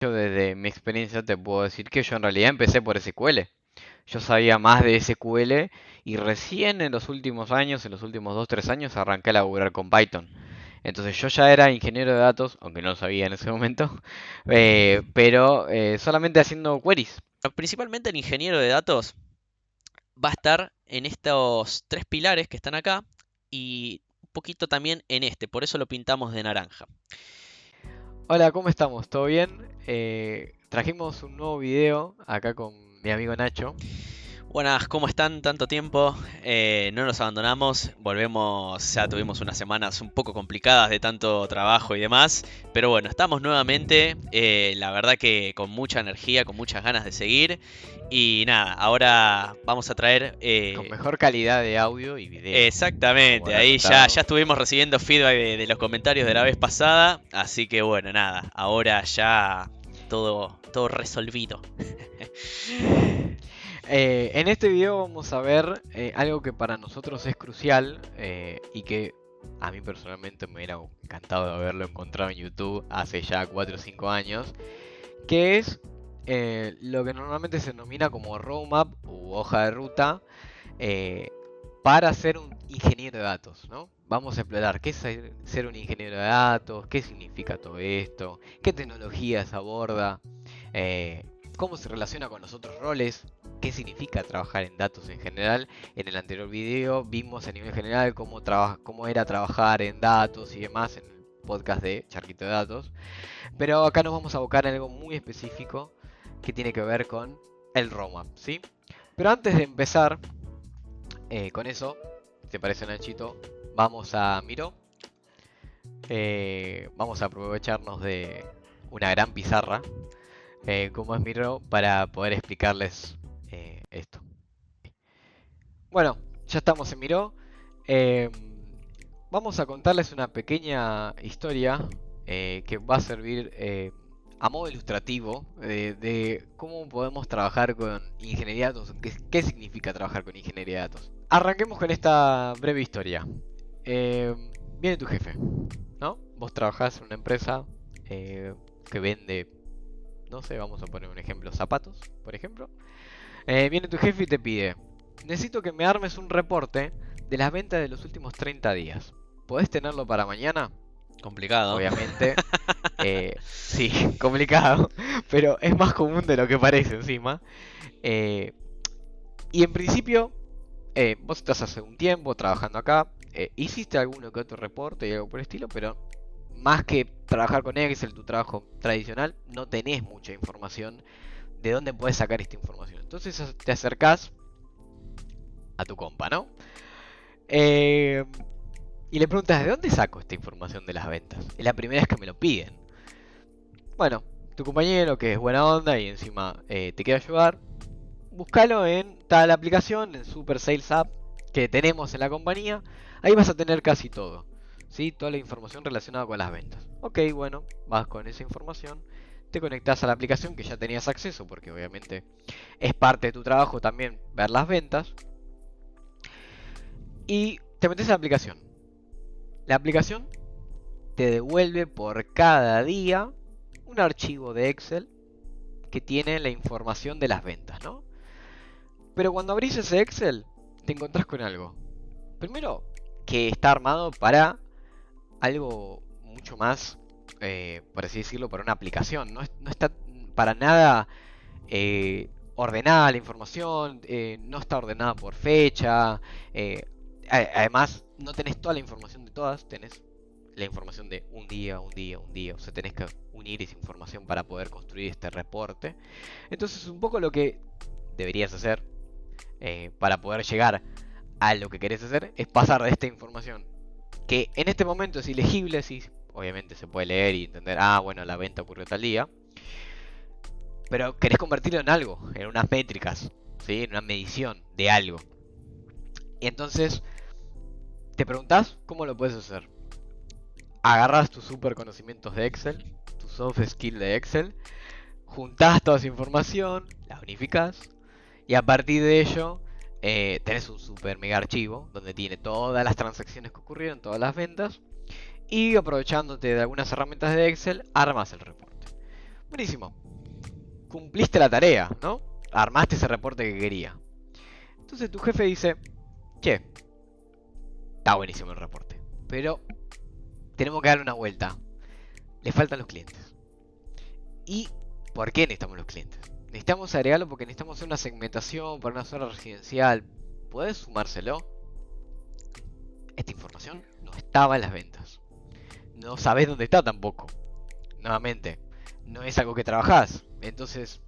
Yo desde mi experiencia te puedo decir que yo en realidad empecé por SQL. Yo sabía más de SQL y recién en los últimos años, en los últimos 2 3 años, arranqué a laburar con Python. Entonces yo ya era ingeniero de datos, aunque no lo sabía en ese momento, pero solamente haciendo queries. Principalmente el ingeniero de datos va a estar en estos tres pilares que están acá y un poquito también en este, por eso lo pintamos de naranja. Hola, ¿cómo estamos? ¿Todo bien? Trajimos un nuevo video acá con mi amigo Nacho. Buenas, ¿cómo están? Tanto tiempo. No nos abandonamos. Volvemos, ya tuvimos unas semanas un poco complicadas de tanto trabajo y demás. Pero bueno, estamos nuevamente. La verdad que con mucha energía, con muchas ganas de seguir. Y nada, ahora vamos a traer... Con mejor calidad de audio y video, como exactamente, habrá ahí ya notado. estuvimos recibiendo feedback de los comentarios de la vez pasada. Así que bueno, nada, ahora ya todo resolvido. En este video vamos a ver algo que para nosotros es crucial y que a mí personalmente me hubiera encantado de haberlo encontrado en YouTube hace ya 4 o 5 años, que es lo que normalmente se denomina como roadmap u hoja de ruta eh, para ser un ingeniero de datos, ¿no? Vamos a explorar qué es ser un ingeniero de datos, qué significa todo esto, qué tecnologías aborda, eh, cómo se relaciona con los otros roles, qué significa trabajar en datos en general. En el anterior video vimos a nivel general cómo era trabajar en datos y demás en el podcast de Charquito de Datos, pero acá nos vamos a abocar en algo muy específico que tiene que ver con el roadmap, ¿sí? Pero antes de empezar con eso, si te parece Nachito, vamos a Miro. Vamos a aprovecharnos de una gran pizarra como es Miro para poder explicarles esto. Bueno, ya estamos en Miro. Eh, Vamos a contarles una pequeña historia que va a servir a modo ilustrativo de cómo podemos trabajar con ingeniería de datos, qué significa trabajar con ingeniería de datos. Arranquemos con esta breve historia. Eh, Viene tu jefe, ¿no? Vos trabajás en una empresa que vende, no sé, vamos a poner un ejemplo, zapatos, por ejemplo. Viene tu jefe y te pide, necesito que me armes un reporte de las ventas de los últimos 30 días. ¿Podés tenerlo para mañana? Complicado. Obviamente. Sí, complicado, pero es más común de lo que parece encima. Eh, y en principio, vos estás hace un tiempo trabajando acá, hiciste alguno que otro reporte y algo por el estilo, pero más que trabajar con Excel, tu trabajo tradicional, no tenés mucha información de dónde puedes sacar esta información. Entonces te acercás a tu compa, ¿no? Eh, y le preguntas, ¿de dónde saco esta información de las ventas? Es la primera vez que me lo piden. Bueno, tu compañero que es buena onda y encima te quiere ayudar, búscalo en tal aplicación, en Super Sales App que tenemos en la compañía. Ahí vas a tener casi todo, ¿sí? Toda la información relacionada con las ventas. Ok, bueno, vas con esa información, te conectas a la aplicación que ya tenías acceso, porque obviamente es parte de tu trabajo también ver las ventas, y te metes a la aplicación. La aplicación te devuelve por cada día un archivo de Excel que tiene la información de las ventas, ¿no? Pero cuando abrís ese Excel, te encontrás con algo. Primero, que está armado para algo mucho más, por así decirlo, para una aplicación. No está para nada ordenada la información, no está ordenada por fecha. eh, Además, no tenés toda la información de todas, tenés la información de un día, un día, un día. O sea, tenés que unir esa información para poder construir este reporte. Entonces, un poco lo que deberías hacer para poder llegar a lo que querés hacer es pasar de esta información que en este momento es ilegible, sí, obviamente se puede leer y entender, ah, bueno, la venta ocurrió tal día, pero querés convertirlo en algo, en unas métricas, ¿sí? En una medición de algo. Y entonces te preguntás cómo lo puedes hacer. Agarras tus super conocimientos de Excel, tu soft skill de Excel, juntás toda esa información, la unificás y a partir de ello tenés un super mega archivo donde tiene todas las transacciones que ocurrieron, todas las ventas y aprovechándote de algunas herramientas de Excel armas el reporte. Buenísimo. Cumpliste la tarea, ¿no? Armaste ese reporte que quería. Entonces tu jefe dice, che, está buenísimo el reporte, pero tenemos que darle una vuelta. Le faltan los clientes. ¿Y por qué necesitamos los clientes? Necesitamos agregarlo porque necesitamos hacer una segmentación para una zona residencial. ¿Puedes sumárselo? Esta información no estaba en las ventas. No sabés dónde está tampoco. Nuevamente, no es algo que trabajás. Entonces,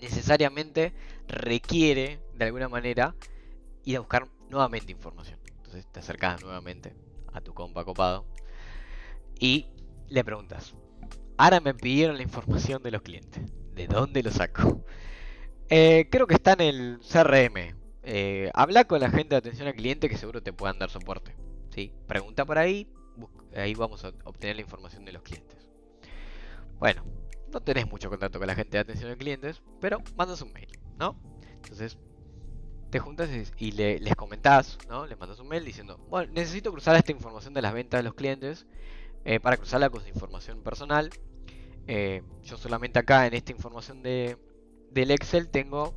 necesariamente requiere, de alguna manera, ir a buscar nuevamente información. Entonces te acercás nuevamente a tu compa copado y le preguntas, ahora me pidieron la información de los clientes. ¿De dónde lo saco? Creo que está en el CRM. Habla con la gente de atención al cliente que seguro te puedan dar soporte. ¿Sí? Pregunta por ahí, ahí vamos a obtener la información de los clientes. Bueno, no tenés mucho contacto con la gente de atención al clientes, pero mandas un mail, ¿no? Entonces te juntas y les comentás, ¿no? Les mandas un mail diciendo, bueno, necesito cruzar esta información de las ventas de los clientes para cruzarla con su información personal. Yo solamente acá en esta información del Excel tengo,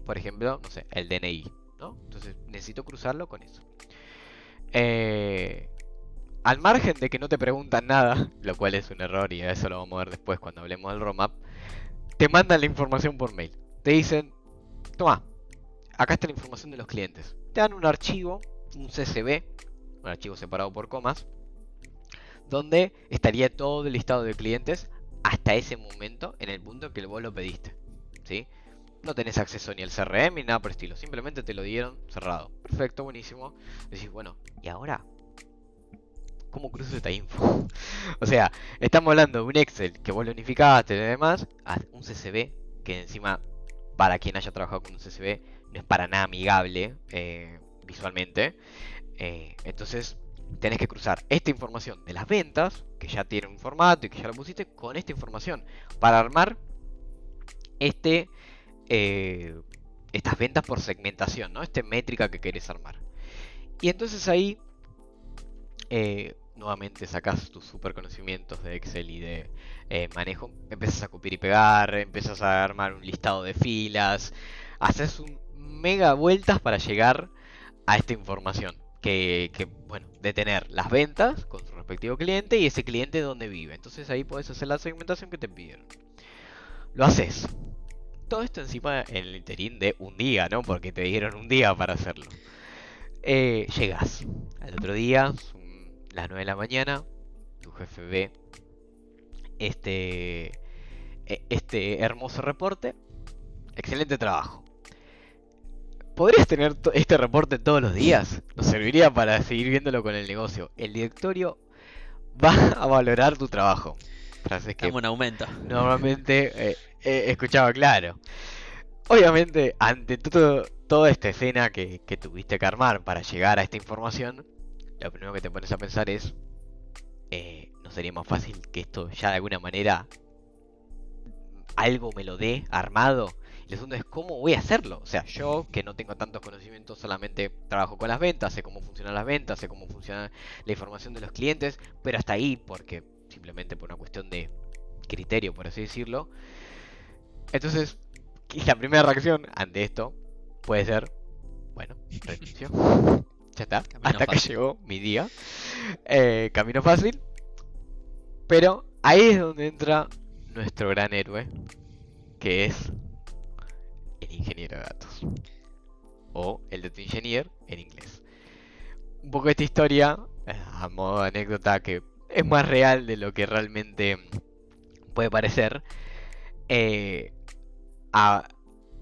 por ejemplo, no sé, el DNI, ¿no? Entonces necesito cruzarlo con eso. Al margen de que no te preguntan nada, lo cual es un error y a eso lo vamos a ver después cuando hablemos del roadmap, te mandan la información por mail. Te dicen, toma, acá está la información de los clientes. Te dan un archivo, un CSV, un archivo separado por comas, donde estaría todo el listado de clientes hasta ese momento, en el punto que vos lo pediste, ¿sí? No tenés acceso ni al CRM ni nada por el estilo, simplemente te lo dieron cerrado. Perfecto, buenísimo. Decís, bueno, ¿y ahora? ¿Cómo cruzo esta info? O sea, estamos hablando de un Excel que vos lo unificaste y demás, a un CSV que encima, para quien haya trabajado con un CSV, no es para nada amigable visualmente. Entonces, tenés que cruzar esta información de las ventas, que ya tiene un formato y que ya lo pusiste, con esta información para armar estas ventas por segmentación, ¿no? Esta métrica que querés armar. Y entonces ahí nuevamente sacás tus super conocimientos de Excel y de manejo, empiezas a copiar y pegar, empiezas a armar un listado de filas, haces un mega vueltas para llegar a esta información bueno, de tener las ventas con su respectivo cliente y ese cliente donde vive. Entonces ahí podés hacer la segmentación que te pidieron. Lo haces. Todo esto encima en el interín de un día, ¿no? Porque te dieron un día para hacerlo. Llegas al otro día, son las 9 de la mañana, tu jefe ve este hermoso reporte. Excelente trabajo. ¿Podrías tener este reporte todos los días? Nos serviría para seguir viéndolo con el negocio. El directorio va a valorar tu trabajo. Frases que Dame un aumento. normalmente escuchaba claro. Obviamente, ante toda esta escena que tuviste que armar para llegar a esta información, lo primero que te pones a pensar es, ¿no sería más fácil que esto ya de alguna manera algo me lo dé armado? Y lo segundo es, ¿cómo voy a hacerlo? O sea, yo que no tengo tantos conocimientos, solamente trabajo con las ventas, sé cómo funcionan las ventas, sé cómo funciona la información de los clientes, pero hasta ahí, porque simplemente por una cuestión de criterio, por así decirlo. Entonces, la primera reacción ante esto puede ser, bueno, renuncio. Ya está, Camino hasta que fácil. llegó mi día. Camino fácil. Pero ahí es donde entra nuestro gran héroe, que es el ingeniero de datos. O el data engineer en inglés. Un poco esta historia, a modo de anécdota, que es más real de lo que realmente puede parecer.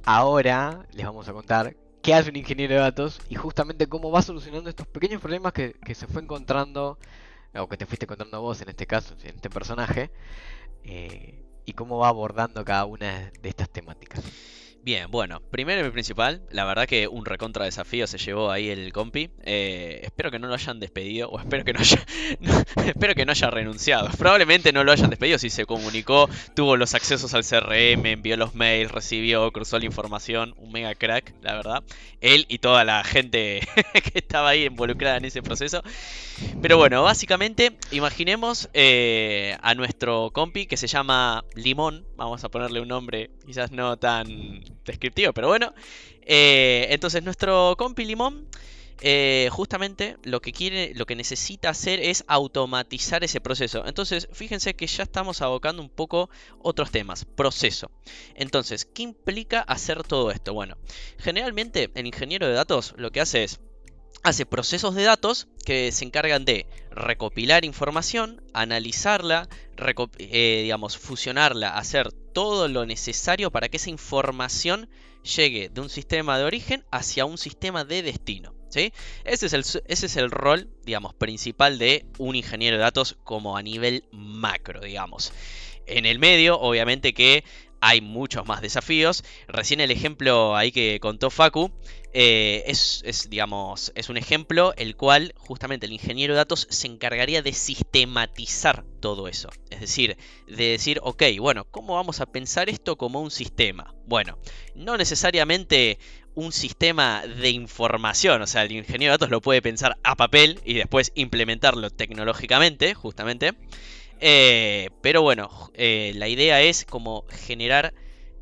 Ahora les vamos a contar qué hace un ingeniero de datos y justamente cómo va solucionando estos pequeños problemas que se fue encontrando, o que te fuiste encontrando vos en este caso, en este personaje, y cómo va abordando cada una de estas temáticas. Bien, bueno, primero y principal, la verdad que un recontra desafío se llevó ahí el compi. Espero que no lo hayan despedido, o espero que no haya, espero que no haya renunciado. Probablemente no lo hayan despedido si se comunicó, tuvo los accesos al CRM, envió los mails, recibió, cruzó la información, un mega crack, la verdad. Él y toda la gente que estaba ahí involucrada en ese proceso. Pero bueno, básicamente imaginemos a nuestro compi que se llama Limón. Vamos a ponerle un nombre quizás no tan descriptivo, pero bueno. Entonces nuestro compi Limón justamente lo que quiere, lo que necesita hacer es automatizar ese proceso. Entonces fíjense que ya estamos abocando un poco otros temas. Proceso. Entonces, ¿qué implica hacer todo esto? Bueno, generalmente el ingeniero de datos lo que hace procesos de datos que se encargan de recopilar información, analizarla, digamos, fusionarla, hacer todo lo necesario para que esa información llegue de un sistema de origen hacia un sistema de destino. ¿Sí? Ese es el rol, digamos, principal de un ingeniero de datos como a nivel macro, digamos. En el medio, obviamente que hay muchos más desafíos. Recién el ejemplo ahí que contó Facu digamos, es un ejemplo el cual justamente el ingeniero de datos se encargaría de sistematizar todo eso. Es decir, de decir, ok, bueno, ¿cómo vamos a pensar esto como un sistema? Bueno, no necesariamente un sistema de información, o sea, el ingeniero de datos lo puede pensar a papel y después implementarlo tecnológicamente, justamente. Pero bueno, la idea es como generar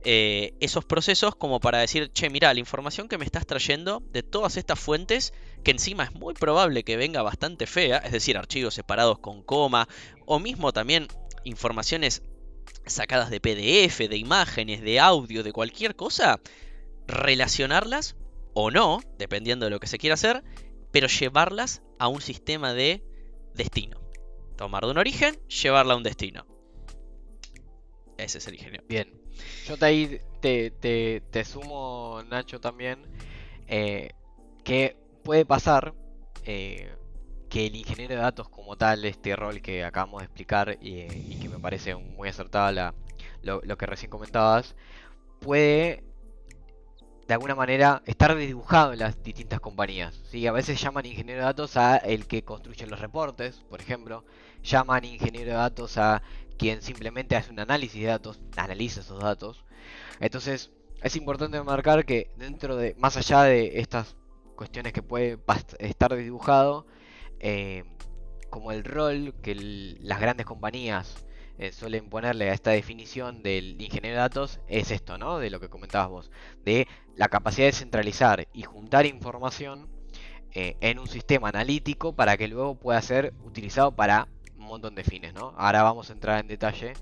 esos procesos como para decir, che, mira, la información que me estás trayendo de todas estas fuentes, que encima es muy probable que venga bastante fea, es decir, archivos separados con coma, o mismo también informaciones sacadas de PDF, de imágenes, de audio, de cualquier cosa, relacionarlas o no, dependiendo de lo que se quiera hacer, pero llevarlas a un sistema de destino. Tomar de un origen, llevarla a un destino. Ese es el ingenio. Bien. Yo te sumo, Nacho, también, que puede pasar que el ingeniero de datos como tal, este rol que acabamos de explicar y que me parece muy acertada lo que recién comentabas, puede de alguna manera estar dibujado en las distintas compañías. ¿Sí? A veces llaman ingeniero de datos a el que construye los reportes, por ejemplo. Llaman ingeniero de datos a quien simplemente hace un análisis de datos, analiza esos datos. Entonces, es importante marcar que dentro de, más allá de estas cuestiones que puede estar dibujado, eh, como el rol que las grandes compañías suelen ponerle a esta definición del ingeniero de datos es esto, ¿no? De lo que comentabas vos, de la capacidad de centralizar y juntar información en un sistema analítico para que luego pueda ser utilizado para un montón de fines, ¿no? Ahora vamos a entrar en detalle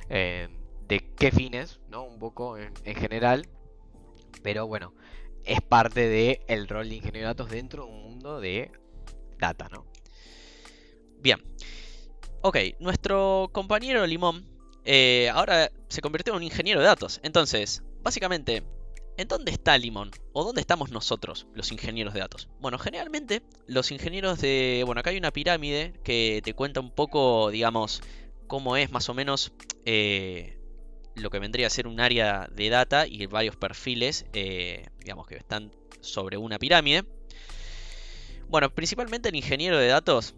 de qué fines, ¿no? Un poco en general, pero bueno, es parte del rol de ingeniero de datos dentro de un mundo de data, ¿no? Bien. Ok, nuestro compañero Limón ahora se convirtió en un ingeniero de datos. Entonces, básicamente, ¿en dónde está Limón? ¿O dónde estamos nosotros, los ingenieros de datos? Bueno, generalmente, los ingenieros de... Bueno, acá hay una pirámide que te cuenta un poco, digamos, cómo es más o menos lo que vendría a ser un área de data y varios perfiles, digamos, que están sobre una pirámide. Bueno, principalmente el ingeniero de datos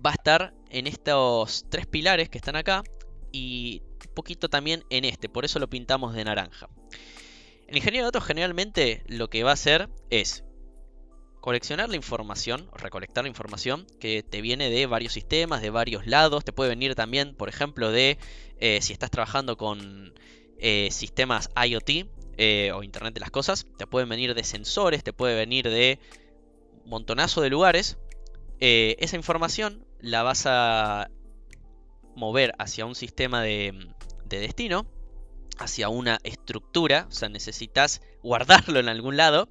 va a estar en estos tres pilares que están acá y un poquito también en este, por eso lo pintamos de naranja. El ingeniero de datos generalmente lo que va a hacer es coleccionar la información, o recolectar la información que te viene de varios sistemas, de varios lados. Te puede venir también, por ejemplo, de si estás trabajando con sistemas IoT o Internet de las Cosas, te pueden venir de sensores, te puede venir de un montonazo de lugares. Esa información la vas a mover hacia un sistema de destino, hacia una estructura, o sea, necesitas guardarlo en algún lado.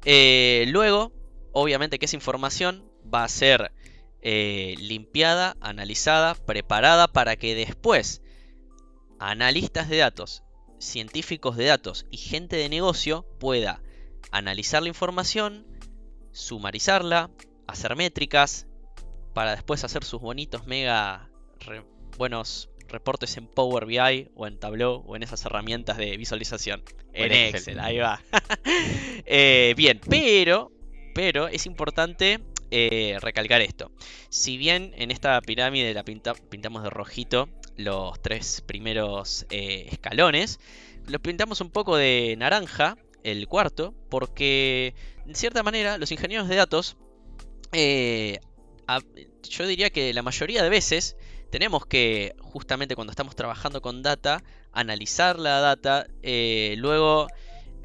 Luego, obviamente que esa información va a ser limpiada, analizada, preparada para que después analistas de datos, científicos de datos y gente de negocio pueda analizar la información, sumarizarla, hacer métricas, para después hacer sus bonitos buenos reportes en Power BI o en Tableau o en esas herramientas de visualización. En Excel, ahí va. Bien, pero es importante recalcar esto. Si bien en esta pirámide pintamos de rojito los 3 primeros escalones, lo pintamos un poco de naranja el cuarto, porque de cierta manera los ingenieros de datos, yo diría que la mayoría de veces tenemos que, justamente cuando estamos trabajando con data, analizar la data, luego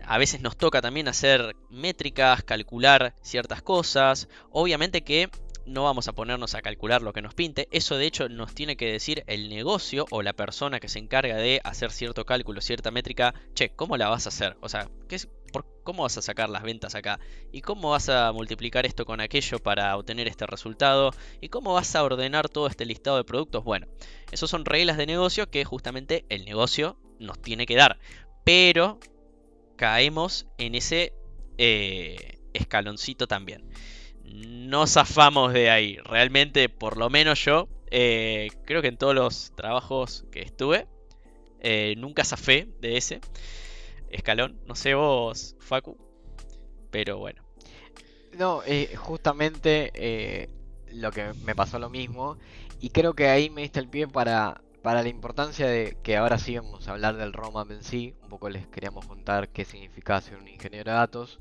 a veces nos toca también hacer métricas, calcular ciertas cosas. Obviamente que no vamos a ponernos a calcular lo que nos pinte. Eso de hecho nos tiene que decir el negocio o la persona que se encarga de hacer cierto cálculo, cierta métrica. Che, ¿cómo la vas a hacer? O sea, ¿cómo vas a sacar las ventas acá? ¿Y cómo vas a multiplicar esto con aquello para obtener este resultado? ¿Y cómo vas a ordenar todo este listado de productos? Bueno, esas son reglas de negocio que justamente el negocio nos tiene que dar. Pero caemos en ese escaloncito también. No zafamos de ahí. Realmente, por lo menos yo, creo que en todos los trabajos que estuve, nunca zafé de ese escalón. No sé vos, Facu, pero bueno. No, justamente lo que me pasó lo mismo. Y creo que ahí me diste el pie para la importancia de que ahora sí vamos a hablar del roadmap en sí. Un poco les queríamos contar qué significa ser un ingeniero de datos.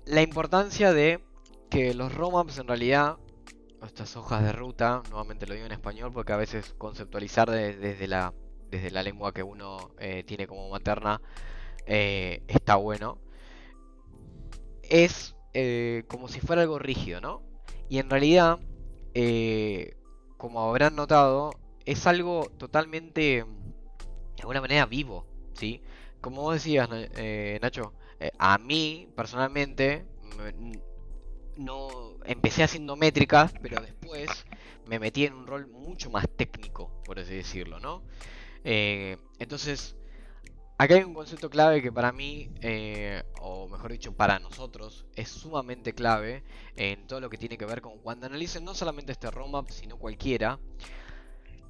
La importancia de que los roadmaps en realidad, estas hojas de ruta, nuevamente lo digo en español porque a veces conceptualizar desde la lengua que uno tiene como materna está bueno. Es como si fuera algo rígido, ¿no? Y en realidad, como habrán notado, es algo totalmente, de alguna manera, vivo, ¿sí? Como vos decías, Nacho, a mí, personalmente, no empecé haciendo métricas, pero después me metí en un rol mucho más técnico, por así decirlo, ¿no? Entonces, acá hay un concepto clave que para mí, o mejor dicho, para nosotros, es sumamente clave en todo lo que tiene que ver con cuando analicen no solamente este roadmap, sino cualquiera.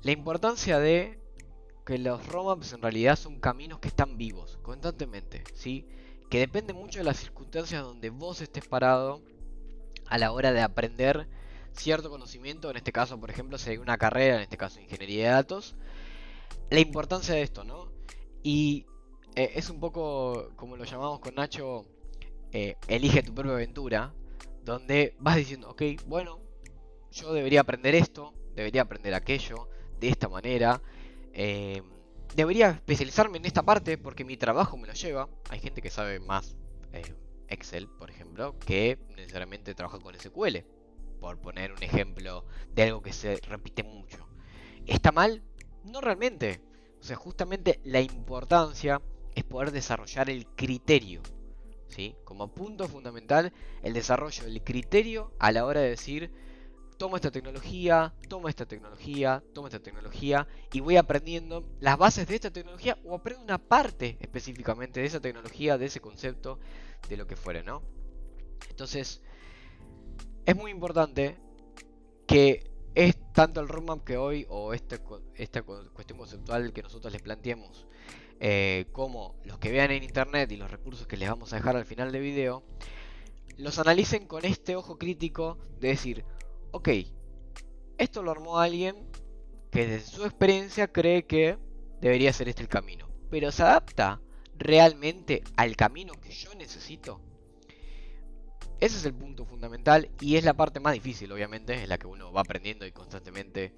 La importancia de que los roadmaps en realidad son caminos que están vivos, constantemente, ¿sí? Que depende mucho de las circunstancias donde vos estés parado a la hora de aprender cierto conocimiento. En este caso, por ejemplo, si hay una carrera, en este caso ingeniería de datos, la importancia de esto, ¿no? Y es un poco como lo llamamos con Nacho, elige tu propia aventura, donde vas diciendo, ok, bueno, yo debería aprender esto, debería aprender aquello, de esta manera, debería especializarme en esta parte porque mi trabajo me lo lleva. Hay gente que sabe más Excel, por ejemplo, que necesariamente trabaja con SQL, por poner un ejemplo de algo que se repite mucho. ¿Está mal? No realmente. O sea, justamente la importancia es poder desarrollar el criterio, ¿sí? Como punto fundamental, el desarrollo del criterio a la hora de decir, tomo esta tecnología, tomo esta tecnología, tomo esta tecnología y voy aprendiendo las bases de esta tecnología o aprendo una parte específicamente de esa tecnología, de ese concepto, de lo que fuere, ¿no? Entonces, es muy importante que es tanto el roadmap que hoy, o esta cuestión conceptual que nosotros les planteemos, como los que vean en internet y los recursos que les vamos a dejar al final del video, los analicen con este ojo crítico de decir, ok, esto lo armó alguien que desde su experiencia cree que debería ser este el camino, pero ¿se adapta realmente al camino que yo necesito? Ese es el punto fundamental y es la parte más difícil, obviamente, es la que uno va aprendiendo y constantemente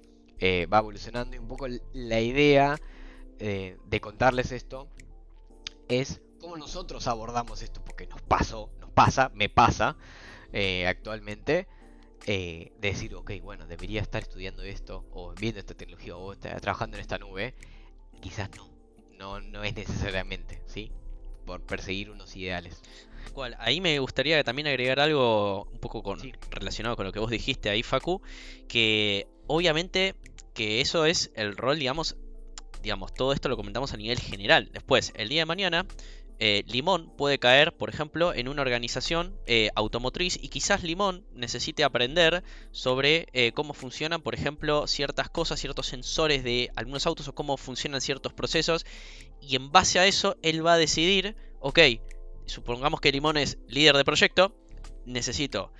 va evolucionando. Y un poco la idea de contarles esto es cómo nosotros abordamos esto, porque me pasa actualmente, de decir, ok, bueno, debería estar estudiando esto, o viendo esta tecnología, o trabajando en esta nube. Quizás no es necesariamente, ¿sí? Por perseguir unos ideales. Ahí me gustaría también agregar algo un poco Sí. relacionado con lo que vos dijiste ahí, Facu, que obviamente que eso es el rol, digamos, todo esto lo comentamos a nivel general. Después, el día de mañana, Limón puede caer, por ejemplo, en una organización automotriz y quizás Limón necesite aprender sobre cómo funcionan, por ejemplo, ciertas cosas, ciertos sensores de algunos autos o cómo funcionan ciertos procesos. Y en base a eso, él va a decidir, ok, supongamos que Limón es líder de proyecto, necesito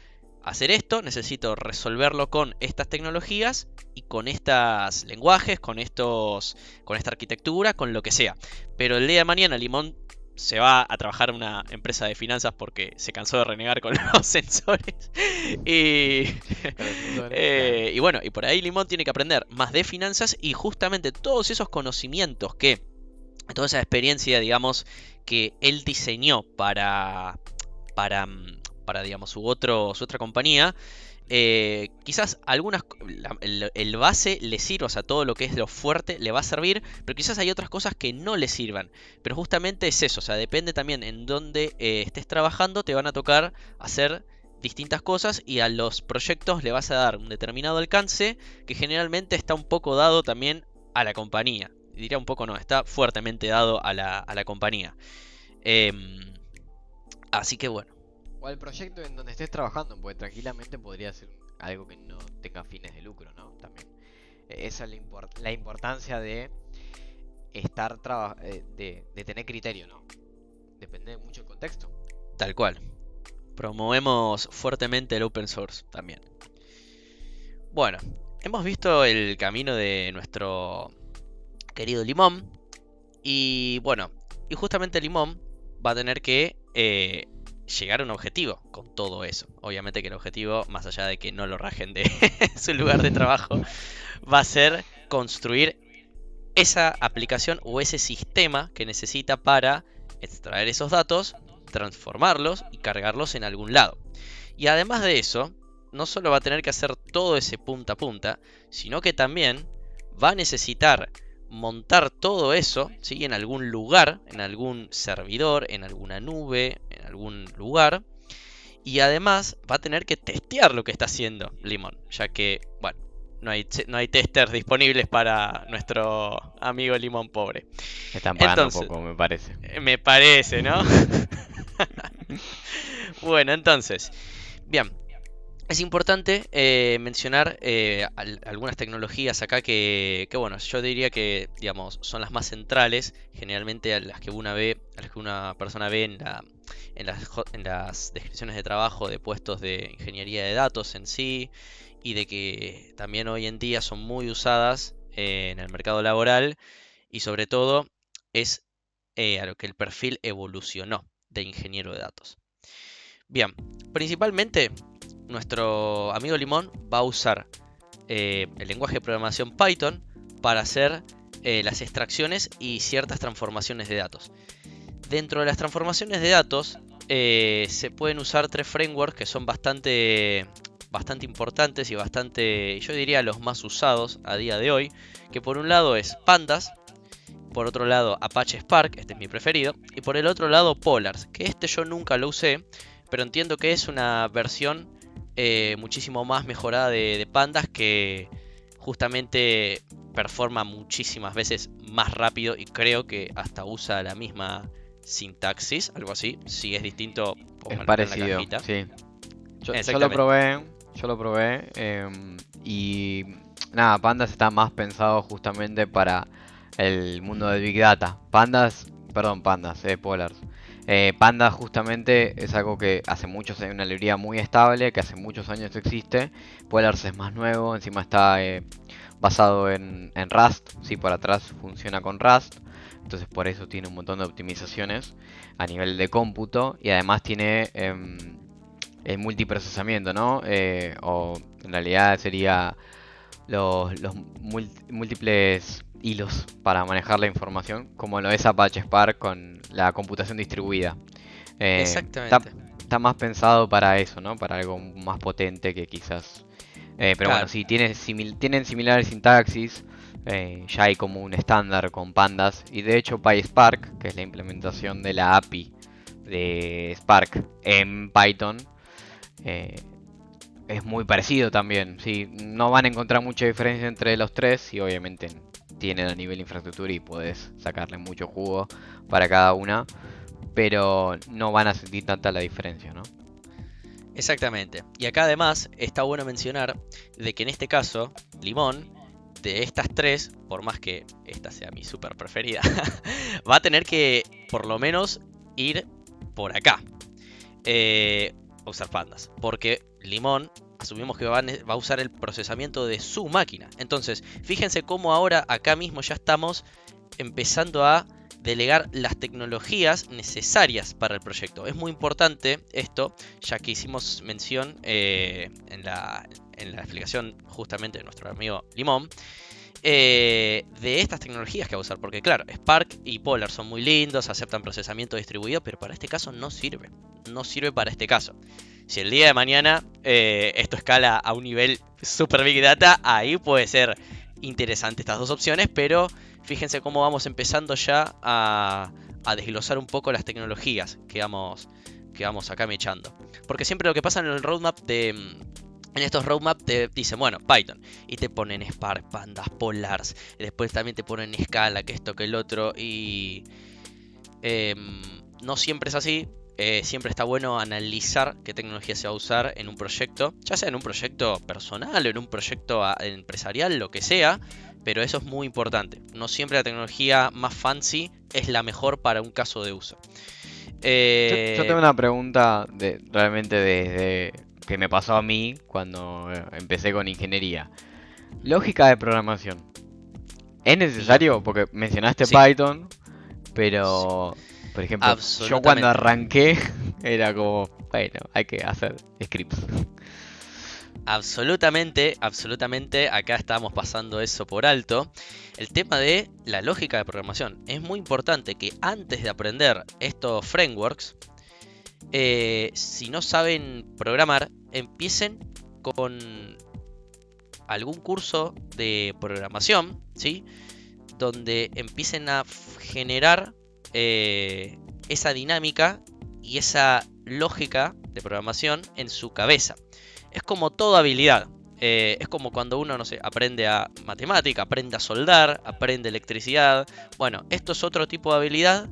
hacer esto, necesito resolverlo con estas tecnologías y con estos lenguajes, con esta arquitectura, con lo que sea. Pero el día de mañana Limón se va a trabajar en una empresa de finanzas porque se cansó de renegar con los sensores. Y, y bueno, y por ahí Limón tiene que aprender más de finanzas y justamente todos esos conocimientos toda esa experiencia, digamos, que él diseñó para, digamos, su otra compañía, quizás el base le sirva, o sea, todo lo que es lo fuerte le va a servir, pero quizás hay otras cosas que no le sirvan. Pero justamente es eso, o sea, depende también en dónde estés trabajando, te van a tocar hacer distintas cosas y a los proyectos le vas a dar un determinado alcance que generalmente está un poco dado también a la compañía. Diría un poco no, está fuertemente dado a la compañía. Así que bueno. O al proyecto en donde estés trabajando, porque tranquilamente podría ser algo que no tenga fines de lucro, ¿no? También. Esa es la importancia de de tener criterio, ¿no? Depende mucho del contexto. Tal cual. Promovemos fuertemente el open source también. Bueno, hemos visto el camino de nuestro querido Limón. Y bueno, y justamente Limón va a tener que llegar a un objetivo con todo eso. Obviamente que el objetivo, más allá de que no lo rajen de su lugar de trabajo, va a ser construir esa aplicación o ese sistema que necesita para extraer esos datos, transformarlos y cargarlos en algún lado. Y además de eso, no solo va a tener que hacer todo ese punta a punta, sino que también va a necesitar montar todo eso, ¿sí? En algún lugar, en algún servidor, en alguna nube, en algún lugar. Y además va a tener que testear lo que está haciendo Limón, ya que, bueno, no hay testers disponibles para nuestro amigo Limón pobre. Están pagando poco, me parece. Me parece, ¿no? Bueno, entonces, bien. Es importante mencionar algunas tecnologías acá que, bueno, yo diría que, digamos, son las más centrales, generalmente a las que una persona ve en las descripciones de trabajo de puestos de ingeniería de datos en sí, y de que también hoy en día son muy usadas en el mercado laboral, y sobre todo es a lo que el perfil evolucionó de ingeniero de datos. Bien, principalmente nuestro amigo Limón va a usar el lenguaje de programación Python para hacer las extracciones y ciertas transformaciones de datos. Dentro de las transformaciones de datos se pueden usar tres frameworks que son bastante importantes y yo diría, los más usados a día de hoy, que por un lado es Pandas, por otro lado Apache Spark, este es mi preferido, y por el otro lado Polars, que este yo nunca lo usé, pero entiendo que es una versión muchísimo más mejorada de Pandas, que justamente performa muchísimas veces más rápido y creo que hasta usa la misma sintaxis, algo así. Si es distinto, es parecido, en la cajita. Sí. Yo lo probé y nada, Pandas está más pensado justamente para el mundo de Big Data. Pandas, Polars. Pandas justamente es algo que hace muchos años, una librería muy estable, que hace muchos años existe. Polars es más nuevo, encima está basado en Rust, sí, por atrás funciona con Rust. Entonces por eso tiene un montón de optimizaciones a nivel de cómputo y además tiene el multiprocesamiento, ¿no? O en realidad sería los múltiples hilos para manejar la información, como lo es Apache Spark con la computación distribuida. Exactamente. Está más pensado para eso, ¿no? Para algo más potente que quizás... pero claro, bueno, sí, tienen similares sintaxis. Ya hay como un estándar con Pandas. Y de hecho PySpark, que es la implementación de la API de Spark en Python, es muy parecido también. Sí, no van a encontrar mucha diferencia entre los tres y obviamente tienen a nivel infraestructura y podés sacarle mucho jugo para cada una. pero no van a sentir tanta la diferencia, ¿no? Exactamente. Y acá además está bueno mencionar de que en este caso, Limón, de estas tres, por más que esta sea mi super preferida, va a tener que por lo menos ir por acá. Usar pandas. Porque Limón asumimos que va a usar el procesamiento de su máquina. Entonces, fíjense cómo ahora acá mismo ya estamos empezando a delegar las tecnologías necesarias para el proyecto. Es muy importante esto, ya que hicimos mención en la explicación justamente de nuestro amigo Limón, de estas tecnologías que va a usar. Porque claro, Spark y Polar son muy lindos, aceptan procesamiento distribuido, pero para este caso no sirve. No sirve para este caso. Si el día de mañana esto escala a un nivel super big data, ahí puede ser interesante estas dos opciones, pero fíjense cómo vamos empezando ya a desglosar un poco las tecnologías que vamos acá mechando. Porque siempre lo que pasa en el roadmap en estos roadmaps te dicen, bueno, Python, y te ponen Spark, Pandas, Polars, y después también te ponen Scala, que esto, que el otro, y no siempre es así. Siempre está bueno analizar qué tecnología se va a usar en un proyecto, ya sea en un proyecto personal o en un proyecto empresarial, lo que sea, pero eso es muy importante. No siempre la tecnología más fancy es la mejor para un caso de uso. Yo tengo una pregunta realmente desde que me pasó a mí cuando empecé con ingeniería. Lógica de programación. ¿Es necesario? Porque mencionaste Sí. Python, pero, por ejemplo, yo cuando arranqué era como, bueno, hay que hacer scripts. Absolutamente, absolutamente, acá estamos pasando eso por alto. El tema de la lógica de programación. Es muy importante que antes de aprender estos frameworks, si no saben programar, empiecen con algún curso de programación, ¿sí? Donde empiecen a generar esa dinámica y esa lógica de programación en su cabeza. Es como toda habilidad. Es como cuando uno, no sé, aprende a matemática, aprende a soldar, aprende electricidad. Bueno, esto es otro tipo de habilidad.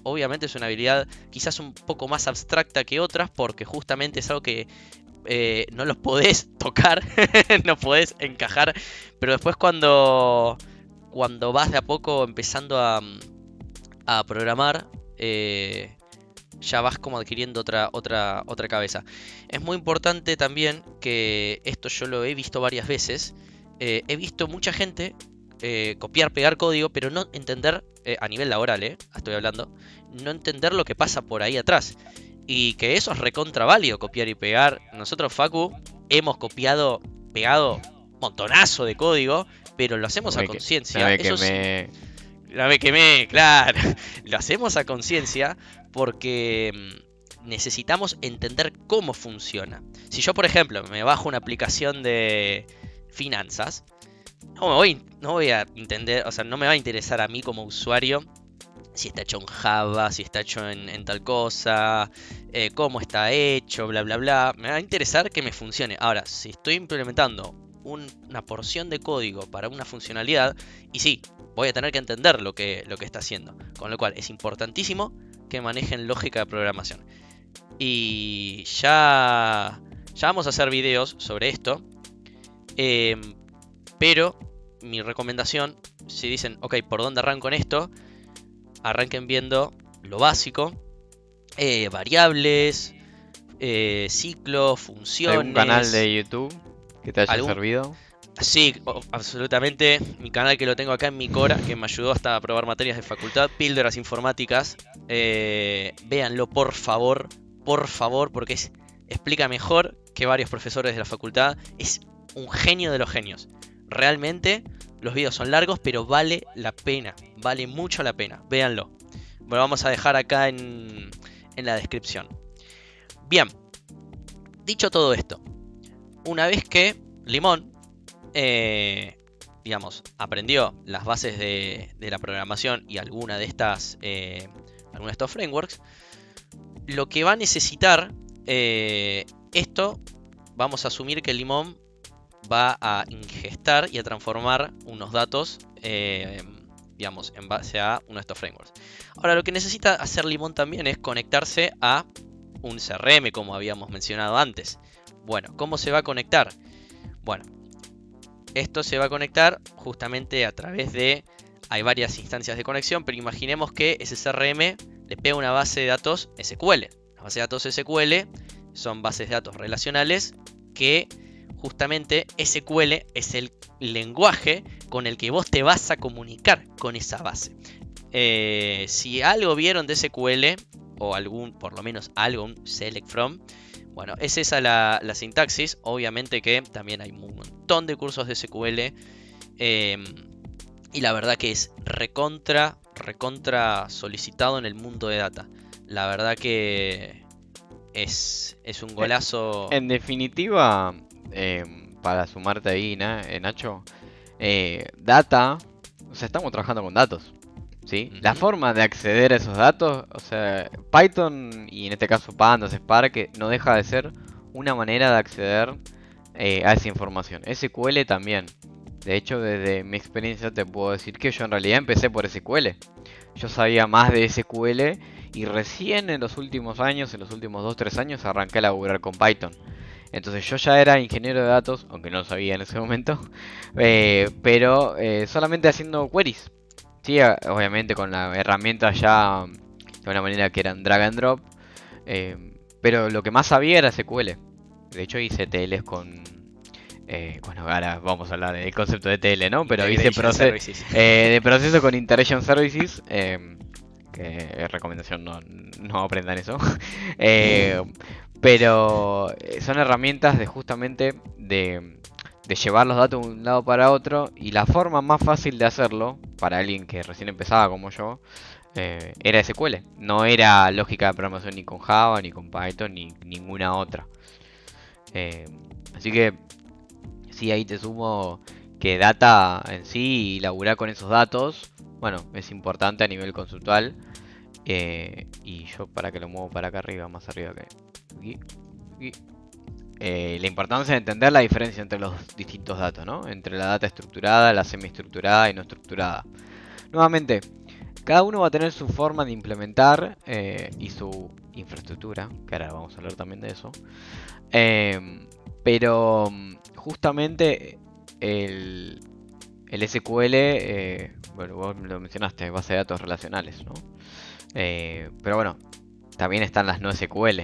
Obviamente es una habilidad quizás un poco más abstracta que otras porque justamente es algo que no los podés tocar, no podés encajar. Pero después cuando vas de a poco empezando a programar, ya vas como adquiriendo otra cabeza. Es muy importante también que esto yo lo he visto varias veces. He visto mucha gente copiar, pegar código, pero no entender, a nivel laboral, estoy hablando, no entender lo que pasa por ahí atrás. Y que eso es recontra válido, copiar y pegar. Nosotros, Facu, hemos copiado, pegado un montonazo de código, pero lo hacemos a conciencia. No me quemé, claro. Lo hacemos a conciencia porque necesitamos entender cómo funciona. Si yo, por ejemplo, me bajo una aplicación de finanzas, no voy a entender, o sea, no me va a interesar a mí como usuario si está hecho en Java, si está hecho en tal cosa, cómo está hecho, bla, bla, bla. Me va a interesar que me funcione. Ahora, si estoy implementando una porción de código para una funcionalidad, y sí, voy a tener que entender lo que está haciendo. Con lo cual, es importantísimo que manejen lógica de programación. Y ya vamos a hacer videos sobre esto. Pero mi recomendación, si dicen, ok, ¿por dónde arranco en esto? Arranquen viendo lo básico, variables, ciclos, funciones. ¿Algún canal de YouTube que te haya servido? Sí, absolutamente. Mi canal que lo tengo acá en mi Cora, que me ayudó hasta a aprobar materias de facultad, Píldoras Informáticas. Véanlo, por favor, porque explica mejor que varios profesores de la facultad. Es un genio de los genios. Realmente, los videos son largos, pero vale la pena. Vale mucho la pena. Véanlo. Lo vamos a dejar acá en la descripción. Bien. Dicho todo esto, una vez que Limón, digamos, aprendió las bases de la programación y alguna de estos frameworks, lo que va a necesitar, esto, vamos a asumir que Limón va a ingestar y a transformar unos datos, digamos, en base a uno de estos frameworks. Ahora, lo que necesita hacer Limón también es conectarse a un CRM, como habíamos mencionado antes. Bueno, ¿cómo se va a conectar? Bueno, esto se va a conectar justamente a través de... Hay varias instancias de conexión, pero imaginemos que ese CRM le pega una base de datos SQL. Las bases de datos SQL son bases de datos relacionales que justamente SQL es el lenguaje con el que vos te vas a comunicar con esa base. Si algo vieron de SQL, o por lo menos algo, un select from, bueno, es esa la sintaxis. Obviamente que también hay un montón de cursos de SQL. Y la verdad que es recontra solicitado en el mundo de data. La verdad que es un golazo. En definitiva, para sumarte ahí, Nacho, data, o sea, estamos trabajando con datos, ¿sí? La forma de acceder a esos datos, o sea, Python y en este caso Pandas, Spark, no deja de ser una manera de acceder a esa información. SQL también. De hecho, desde mi experiencia te puedo decir que yo en realidad empecé por SQL. Yo sabía más de SQL y recién en los últimos años, en los últimos 2-3 años, arranqué a laburar con Python. Entonces yo ya era ingeniero de datos, aunque no lo sabía en ese momento, pero solamente haciendo queries. Sí, obviamente con la herramienta ya de una manera que eran drag and drop, pero lo que más sabía era SQL. De hecho hice TLs con... bueno, ahora vamos a hablar del concepto de TL, ¿no? Pero hice de proceso con Integration Services, que recomendación no aprendan eso. Pero son herramientas de justamente de llevar los datos de un lado para otro, y la forma más fácil de hacerlo para alguien que recién empezaba como yo era SQL. No era lógica de programación ni con Java, ni con Python, ni ninguna otra. Así que sí, ahí te sumo que data en sí y laburar con esos datos, bueno, es importante a nivel conceptual. Y yo para que lo muevo para acá arriba, más arriba que aquí. La importancia de entender la diferencia entre los distintos datos, ¿no? Entre la data estructurada, la semiestructurada y no estructurada. Nuevamente, cada uno va a tener su forma de implementar y su infraestructura, que ahora vamos a hablar también de eso. Pero justamente el SQL, bueno, vos lo mencionaste, base de datos relacionales, ¿no? Pero bueno, también están las no SQL.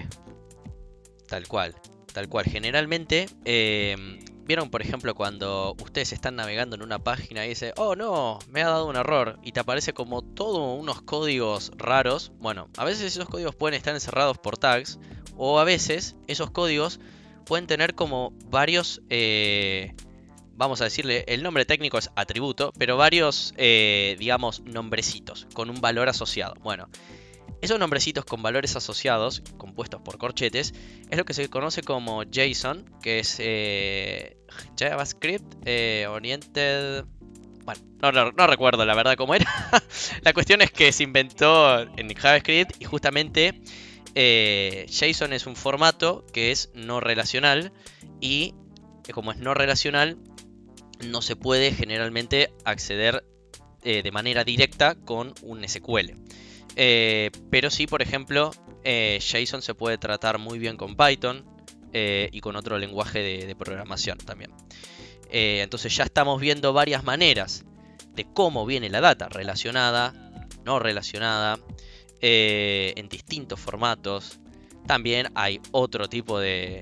Tal cual. Generalmente, vieron por ejemplo cuando ustedes están navegando en una página y dice, oh no, me ha dado un error, y te aparece como todos unos códigos raros. Bueno, a veces esos códigos pueden estar encerrados por tags, o a veces esos códigos pueden tener como varios, vamos a decirle, el nombre técnico es atributo, pero varios, digamos, nombrecitos con un valor asociado. Bueno, esos nombrecitos con valores asociados, compuestos por corchetes, es lo que se conoce como JSON, que es JavaScript Oriented... Bueno, no recuerdo la verdad cómo era. La cuestión es que se inventó en JavaScript y justamente JSON es un formato que es no relacional, y como es no relacional no se puede generalmente acceder de manera directa con un SQL. Pero sí, por ejemplo, JSON se puede tratar muy bien con Python y con otro lenguaje de programación también. Entonces ya estamos viendo varias maneras de cómo viene la data, relacionada, no relacionada, en distintos formatos. También hay otro tipo de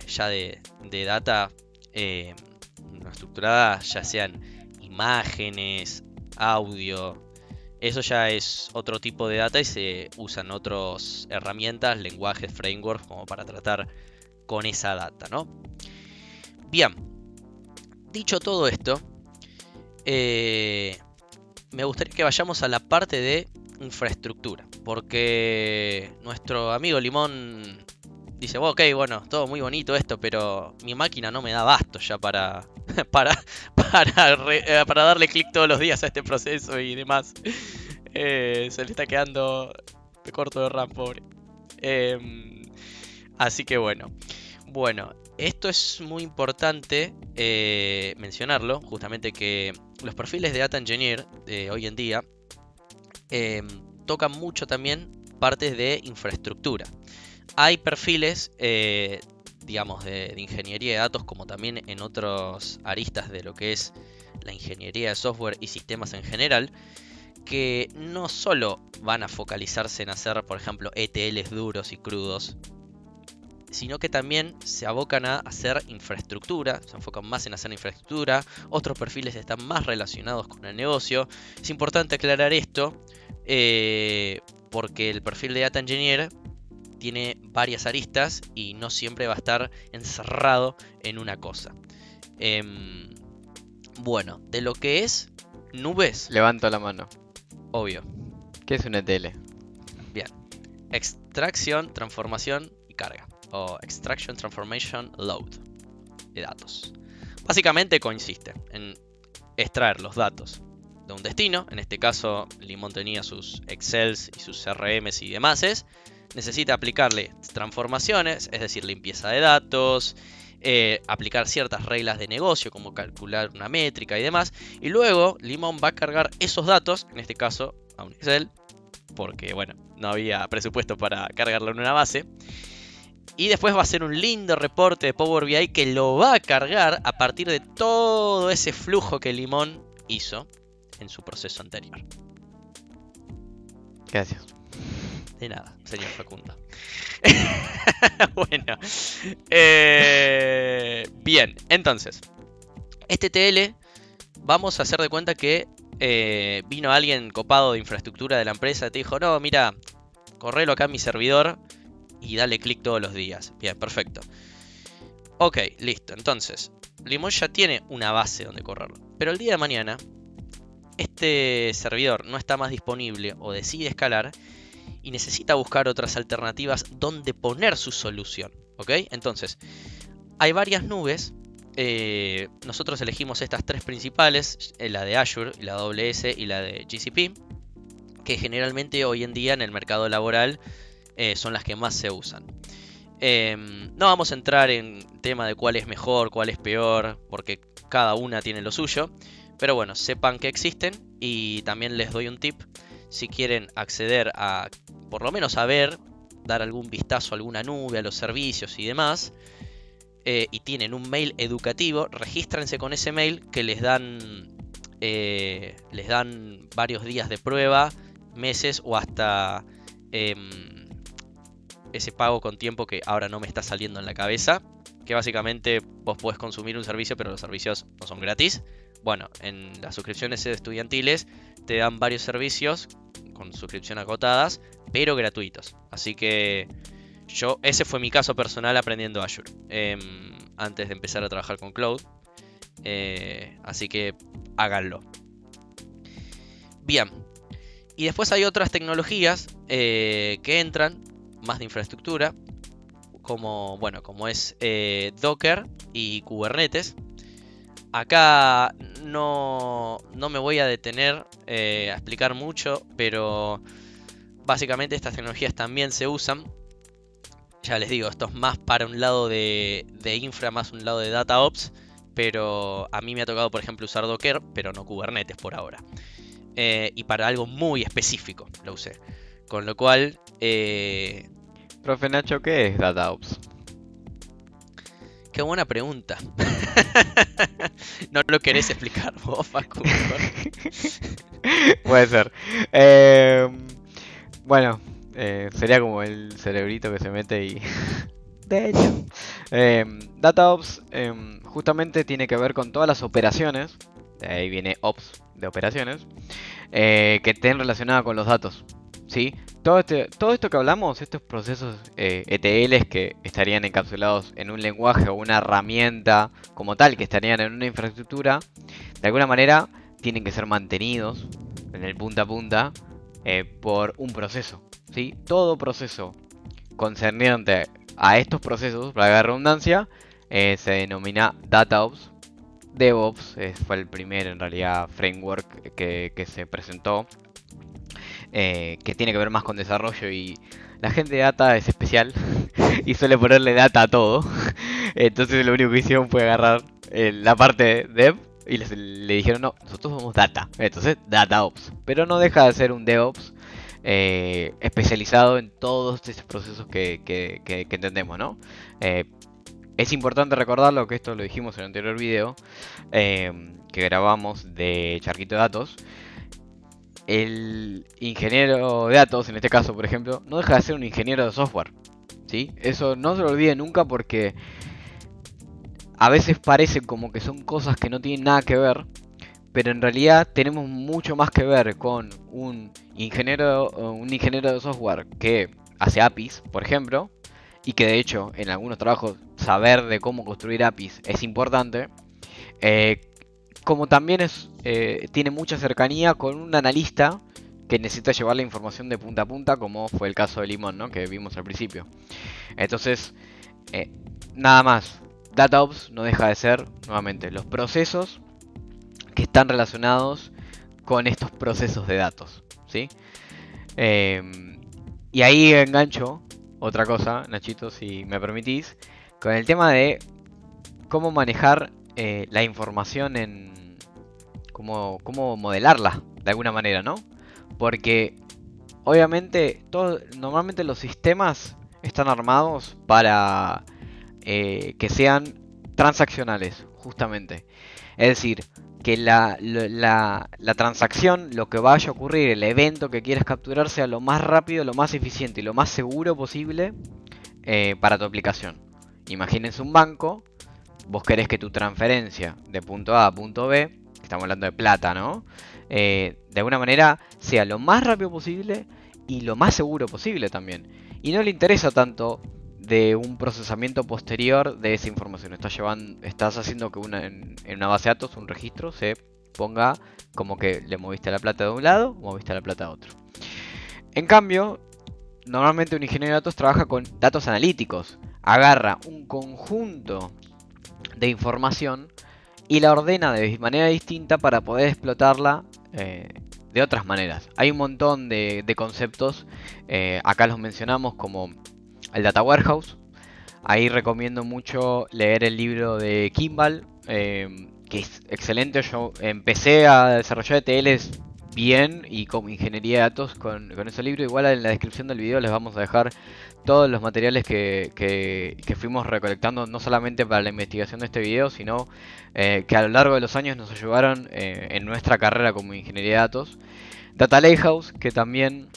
data no estructurada, ya sean imágenes, audio. Eso ya es otro tipo de data y se usan otras herramientas, lenguajes, frameworks como para tratar con esa data, ¿no? Bien, dicho todo esto, me gustaría que vayamos a la parte de infraestructura, porque nuestro amigo Limón dice, ok, bueno, todo muy bonito esto, pero mi máquina no me da abasto ya para darle clic todos los días a este proceso y demás. Se le está quedando corto de RAM, pobre. Así que bueno, esto es muy importante mencionarlo, justamente que los perfiles de Data Engineer de hoy en día tocan mucho también partes de infraestructura. Hay perfiles, digamos, de ingeniería de datos, como también en otros aristas de lo que es la ingeniería de software y sistemas en general, que no solo van a focalizarse en hacer, por ejemplo, ETLs duros y crudos, sino que también se abocan a hacer infraestructura, se enfocan más en hacer infraestructura, otros perfiles están más relacionados con el negocio. Es importante aclarar esto, porque el perfil de Data Engineer tiene varias aristas y no siempre va a estar encerrado en una cosa. Bueno, de lo que es nubes, Levanto la mano. obvio. ¿Qué es un ETL? Bien. Extracción, transformación y carga. O Extraction, Transformation, Load de datos. Básicamente consiste en extraer los datos de un destino. En este caso, Limón tenía sus Excels y sus CRMs y demás. Necesita aplicarle transformaciones, es decir, limpieza de datos, aplicar ciertas reglas de negocio, como calcular una métrica y demás. Y luego Limón va a cargar esos datos, en este caso a un Excel, porque bueno, no había presupuesto para cargarlo en una base. Y después va a hacer un lindo reporte de Power BI que lo va a cargar a partir de todo ese flujo que Limón hizo en su proceso anterior. Gracias. De nada, señor Facundo. Bueno. Bien, entonces. Este TL, vamos a hacer de cuenta que vino alguien copado de infraestructura de la empresa y te dijo, no, mira, correlo acá en mi servidor y dale clic todos los días. Bien, perfecto. Ok, listo. Entonces, Limón ya tiene una base donde correrlo. Pero el día de mañana, este servidor no está más disponible o decide escalar y necesita buscar otras alternativas donde poner su solución. ¿Ok? Entonces, hay varias nubes. Nosotros elegimos estas tres principales, la de Azure, la de AWS y la de GCP, que generalmente hoy en día en el mercado laboral son las que más se usan. No vamos a entrar en tema de cuál es mejor, cuál es peor, porque cada una tiene lo suyo. Pero bueno, sepan que existen y también les doy un tip. Si quieren acceder a, por lo menos a ver, dar algún vistazo a alguna nube, a los servicios y demás, y tienen un mail educativo, regístrense con ese mail que les dan varios días de prueba, meses o hasta ese pago con tiempo que ahora no me está saliendo en la cabeza, que básicamente vos podés consumir un servicio, pero los servicios no son gratis. Bueno, en las suscripciones estudiantiles te dan varios servicios con suscripción agotadas, pero gratuitos. Así que ese fue mi caso personal aprendiendo Azure, antes de empezar a trabajar con Cloud. Así que háganlo. Bien. Y después hay otras tecnologías que entran, más de infraestructura, como es Docker y Kubernetes. Acá no me voy a detener a explicar mucho, pero básicamente estas tecnologías también se usan. Ya les digo, esto es más para un lado de infra, más un lado de DataOps, pero a mí me ha tocado, por ejemplo, usar Docker, pero no Kubernetes por ahora. Y para algo muy específico lo usé. Con lo cual... Profe Nacho, ¿qué es DataOps? Qué buena pregunta. ¿No lo querés explicar vos, Facundo? Puede ser. Bueno, sería como el cerebrito que se mete y... De hecho. DataOps justamente tiene que ver con todas las operaciones. De ahí viene Ops, de operaciones. Que estén relacionadas con los datos. ¿Sí? Todo esto que hablamos, estos procesos ETLs que estarían encapsulados en un lenguaje o una herramienta como tal, que estarían en una infraestructura, de alguna manera tienen que ser mantenidos en el punta a punta por un proceso. ¿Sí? Todo proceso concerniente a estos procesos, para la redundancia, se denomina DataOps. DevOps fue el primer, en realidad, framework que se presentó. Que tiene que ver más con desarrollo, y la gente de data es especial y suele ponerle data a todo. Entonces lo único que hicieron fue agarrar la parte dev y le dijeron, no, nosotros somos data, entonces DataOps, pero no deja de ser un DevOps especializado en todos estos procesos que entendemos, ¿no? Eh, es importante recordarlo, que esto lo dijimos en el anterior video que grabamos de Charquito de Datos. El ingeniero de datos, en este caso por ejemplo, no deja de ser un ingeniero de software, ¿sí? Eso no se lo olvide nunca, porque a veces parece como que son cosas que no tienen nada que ver, pero en realidad tenemos mucho más que ver con un ingeniero de software que hace APIs, por ejemplo, y que de hecho en algunos trabajos saber de cómo construir APIs es importante, eh, como también tiene mucha cercanía con un analista que necesita llevar la información de punta a punta, como fue el caso de Limón, ¿no? Que vimos al principio. Entonces, eh, nada más, DataOps no deja de ser, nuevamente, los procesos que están relacionados con estos procesos de datos, ¿sí? Y ahí engancho otra cosa, Nachito, si me permitís, con el tema de cómo manejar la información cómo modelarla de alguna manera, ¿no? Porque obviamente normalmente los sistemas están armados para que sean transaccionales, justamente. Es decir, que la transacción, lo que vaya a ocurrir, el evento que quieras capturar, sea lo más rápido, lo más eficiente y lo más seguro posible para tu aplicación. Imagínense un banco, vos querés que tu transferencia de punto A a punto B, estamos hablando de plata, ¿no? De alguna manera sea lo más rápido posible y lo más seguro posible también. Y no le interesa tanto de un procesamiento posterior de esa información. Estás haciendo que en una base de datos, un registro, se ponga como que le moviste la plata de un lado, moviste la plata de otro. En cambio, normalmente un ingeniero de datos trabaja con datos analíticos. Agarra un conjunto de información y la ordena de manera distinta para poder explotarla de otras maneras. Hay un montón de conceptos, acá los mencionamos, como el Data Warehouse. Ahí recomiendo mucho leer el libro de Kimball, que es excelente. Yo empecé a desarrollar ETLs bien y como ingeniería de datos con ese libro. Igual en la descripción del video les vamos a dejar todos los materiales que fuimos recolectando, no solamente para la investigación de este video, sino que a lo largo de los años nos ayudaron en nuestra carrera como ingeniería de datos. Data Lakehouse, que también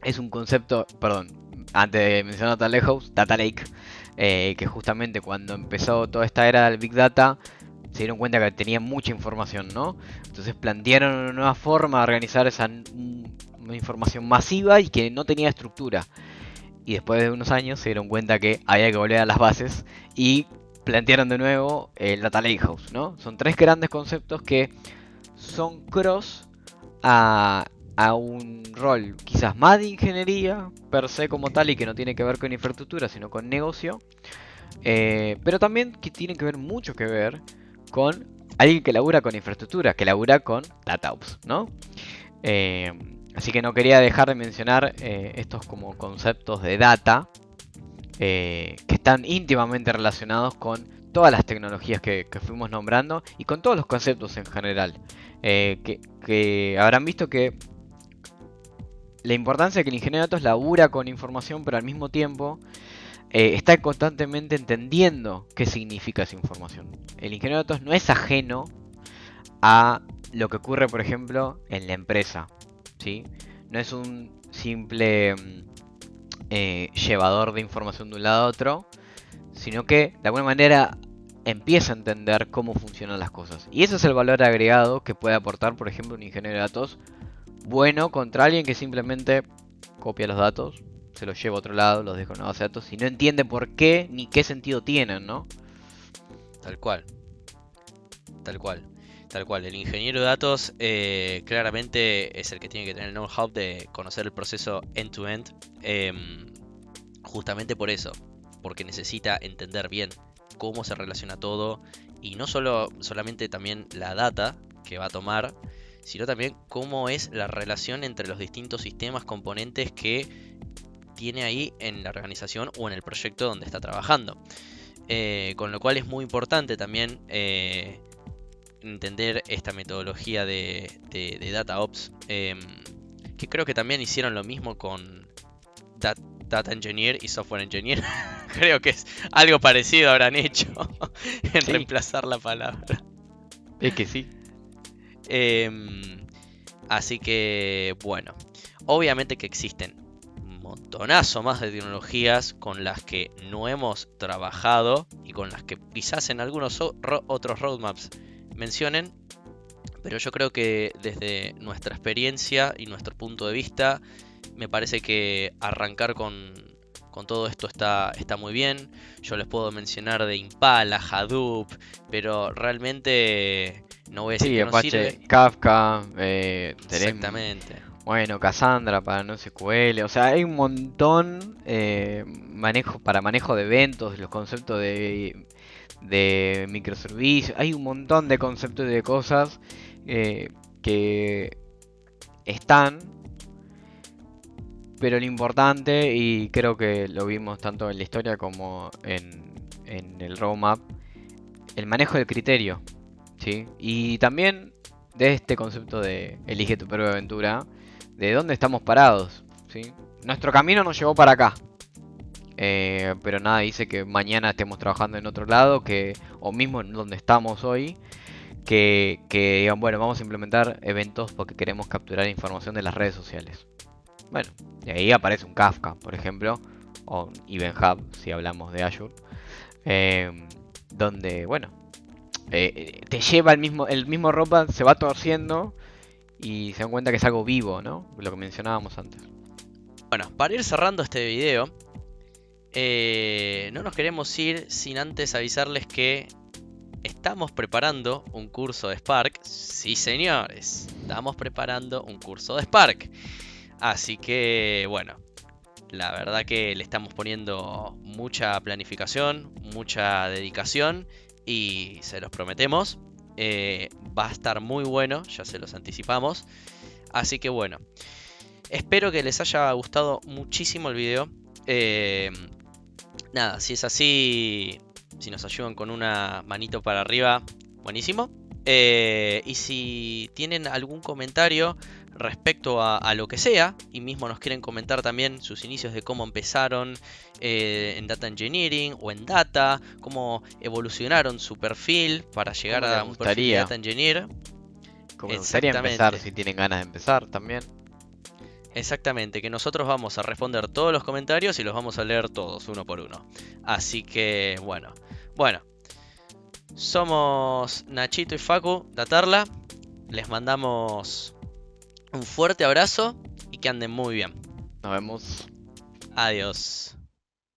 es un concepto, perdón, antes de mencionar Data Lakehouse, Data Lake, que justamente cuando empezó toda esta era del Big Data, se dieron cuenta que tenían mucha información, ¿no? Entonces plantearon una nueva forma de organizar esa información masiva y que no tenía estructura. Y después de unos años se dieron cuenta que había que volver a las bases y plantearon de nuevo el Data Lakehouse, ¿no? Son tres grandes conceptos que son cross a un rol quizás más de ingeniería per se como tal, y que no tiene que ver con infraestructura sino con negocio, pero también que tienen que ver mucho que ver con alguien que labura con infraestructura, que labura con DataOps, ¿no? Así que no quería dejar de mencionar estos como conceptos de data que están íntimamente relacionados con todas las tecnologías que fuimos nombrando y con todos los conceptos en general. Que habrán visto que la importancia de que el ingeniero de datos labura con información, pero al mismo tiempo está constantemente entendiendo qué significa esa información. El ingeniero de datos no es ajeno a lo que ocurre, por ejemplo, en la empresa, ¿sí? No es un simple llevador de información de un lado a otro, sino que de alguna manera empieza a entender cómo funcionan las cosas. Y ese es el valor agregado que puede aportar, por ejemplo, un ingeniero de datos bueno contra alguien que simplemente copia los datos, se los lleva a otro lado, los deja en una base de datos y no entiende por qué ni qué sentido tienen, ¿no? Tal cual. Tal cual. Tal cual. El ingeniero de datos claramente es el que tiene que tener el know-how de conocer el proceso end-to-end. Justamente por eso. Porque necesita entender bien cómo se relaciona todo. Y no solamente también la data que va a tomar, sino también cómo es la relación entre los distintos sistemas, componentes que tiene ahí en la organización o en el proyecto donde está trabajando. Con lo cual es muy importante también entender esta metodología de DataOps, que creo que también hicieron lo mismo con Data Engineer y Software Engineer. Creo que es algo parecido habrán hecho en Sí, reemplazar la palabra. es que sí. Así que, bueno, obviamente que existen un montonazo más de tecnologías con las que no hemos trabajado y con las que quizás en algunos otros roadmaps mencionen, pero yo creo que desde nuestra experiencia y nuestro punto de vista, me parece que arrancar con todo esto está muy bien. Yo les puedo mencionar de Impala, Hadoop, pero realmente no voy a decir Sí, que no Apache, sirve. Kafka, tenés, Exactamente. bueno, Cassandra para NoSQL, o sea, hay un montón para manejo de eventos, los conceptos de microservicios, hay un montón de conceptos y de cosas que están, pero lo importante, y creo que lo vimos tanto en la historia como en el roadmap, el manejo del criterio, ¿sí? Y también de este concepto de elige tu propia aventura, de dónde estamos parados, ¿sí? Nuestro camino nos llevó para acá, pero nada dice que mañana estemos trabajando en otro lado, o mismo en donde estamos hoy, que digan, bueno, vamos a implementar eventos porque queremos capturar información de las redes sociales. Bueno, de ahí aparece un Kafka, por ejemplo, o un Event Hub, si hablamos de Azure, donde, bueno, te lleva el mismo ropa, se va torciendo y se dan cuenta que es algo vivo, ¿no? Lo que mencionábamos antes. Bueno, para ir cerrando este video, no nos queremos ir sin antes avisarles que estamos preparando un curso de Spark. Sí, señores, estamos preparando un curso de Spark. Así que, bueno, la verdad que le estamos poniendo mucha planificación, mucha dedicación y se los prometemos. Va a estar muy bueno, ya se los anticipamos. Así que bueno, espero que les haya gustado muchísimo el video. Nada, si es así, si nos ayudan con una manito para arriba, buenísimo. Y si tienen algún comentario respecto a lo que sea, y mismo nos quieren comentar también sus inicios de cómo empezaron en Data Engineering o en Data, cómo evolucionaron su perfil para llegar ¿Cómo les a un perfil de gustaría? Data Engineer. ¿Cómo les gustaría empezar? Exactamente. Si tienen ganas de empezar también. Exactamente, que nosotros vamos a responder todos los comentarios y los vamos a leer todos, uno por uno. Así que, bueno, somos Nachito y Facu, Datarla. Les mandamos un fuerte abrazo y que anden muy bien. Nos vemos. Adiós.